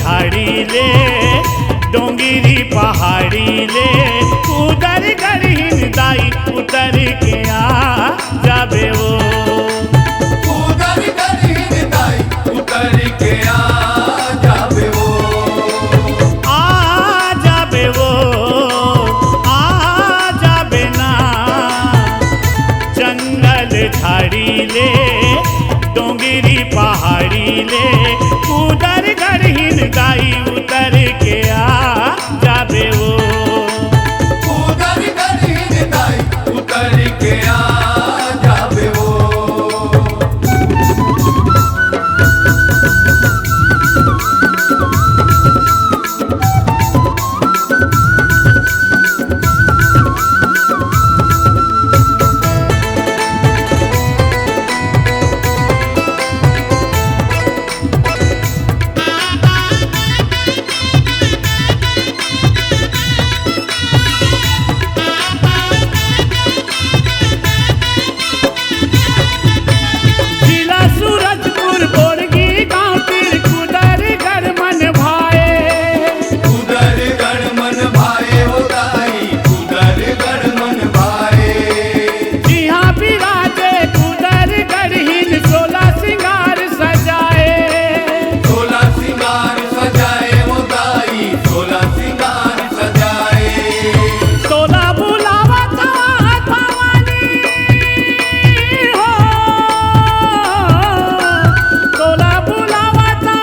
झाड़ी ले डोंगिरी पहाड़ी ले उधर गढ़ीन दाई उतर के आ जाबे वो उधर गढ़ीन दाई उतर के आ जाबे वो आ जाबे वो आ जाबे ना जंगल झाड़ी ले डोंगिरी पहाड़ी ले उधर गढ़ीन दाई उतर के आ जाबे वो उधर गढ़ीन दाई उतर के आ जाबे वो जिला सूरजपुर बोरगी गांव पीर कुदर गढ़ मन भाए उधर गढ़ मन भाए हो दाई उधर गढ़ मन भाए जिहाँ विराजे कुदर गढ़हीन 16 सिंगार सजाए 16 सिंगार सजाए हो दाई 16 सिंगार सजाए 16 बुलावा था भवानी हो 16 बुलावा था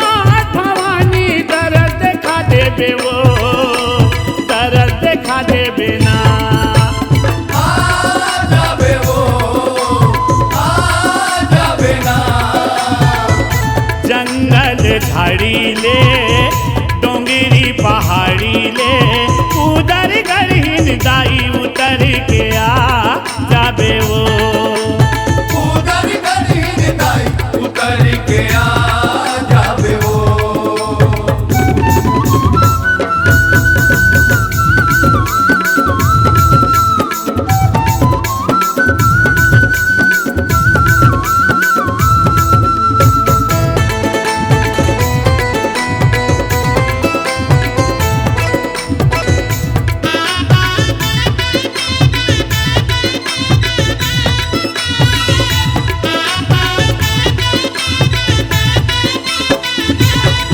भवानी दर्द देखा देबे वो दर्द देखा देबे ना आ जाबे वो आ जाबे ना जंगल झाड़ी ले डोंगिरी पहाड़ी ले उधर गढ़ीन दाई उतर के आ जाबे वो उधर गढ़ीन दाई उतर के आ जाबे वो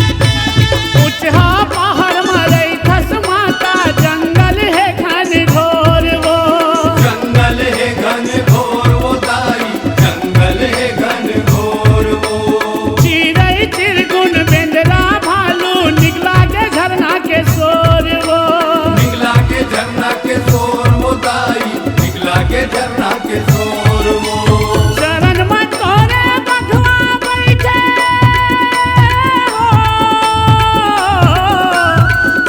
ऊंचा पहाड़ मरई खस माता जंगल है घन घोर वो जंगल है घन घोर वो दाई जंगल है घन घोर वो चिड़ै चिरगुन बेंदरा भालू निकला के झरना के शोर वो निकला के झरना के शोर वो दाई निकला के झरना के शोर वो चरण में तोरे बधवा बैठे हो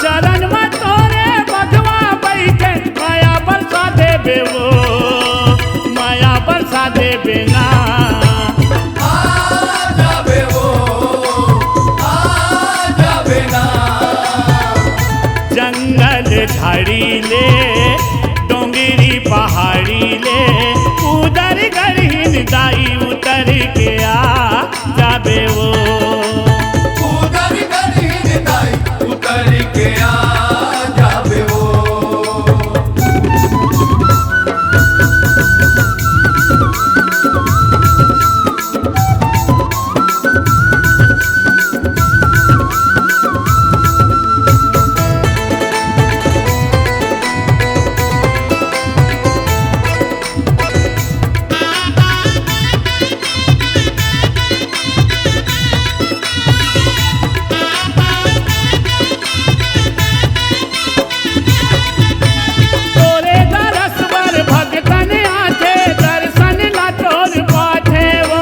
चरण में तोरे बधवा बैठे माया बरसा देबे वो माया बरसा देबे ना आ जाबे वो आ जाबे ना जंगल झाड़ी ले डोंगिरी पहाड़ी ले उधर गढ़ीन दाई उतर के आ जाबे वो उधर गढ़ीन दाई उतर के आ जाबे वो तोरे दरस बर भगतन आथे दर्शन ला तोर पाथे वो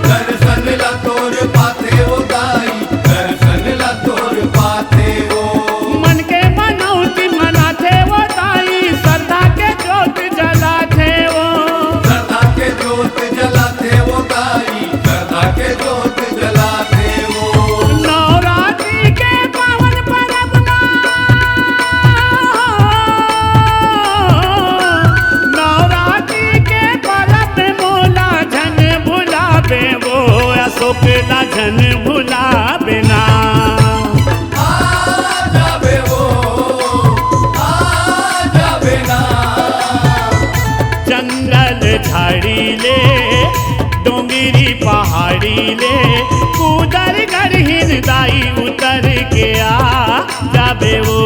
दर्शन ला तोर पाथे वो दाई दर्शन ला तोर पाथे वो मन के मनौती मनाथे वो दाई श्रद्धा के ज्योत जलाथे वो श्रद्धा के ज्योत जलाते वो दाई श्रद्धा के ज्योत जलाते वो नवरात्रि के पावन पर्व ना नवरात्रि के पर्व में मोला झन भुलाबे वो अशोक ला झन भुलाबे ना ले कूदर गढ़ हिरदाई उतर के आ जाबे वो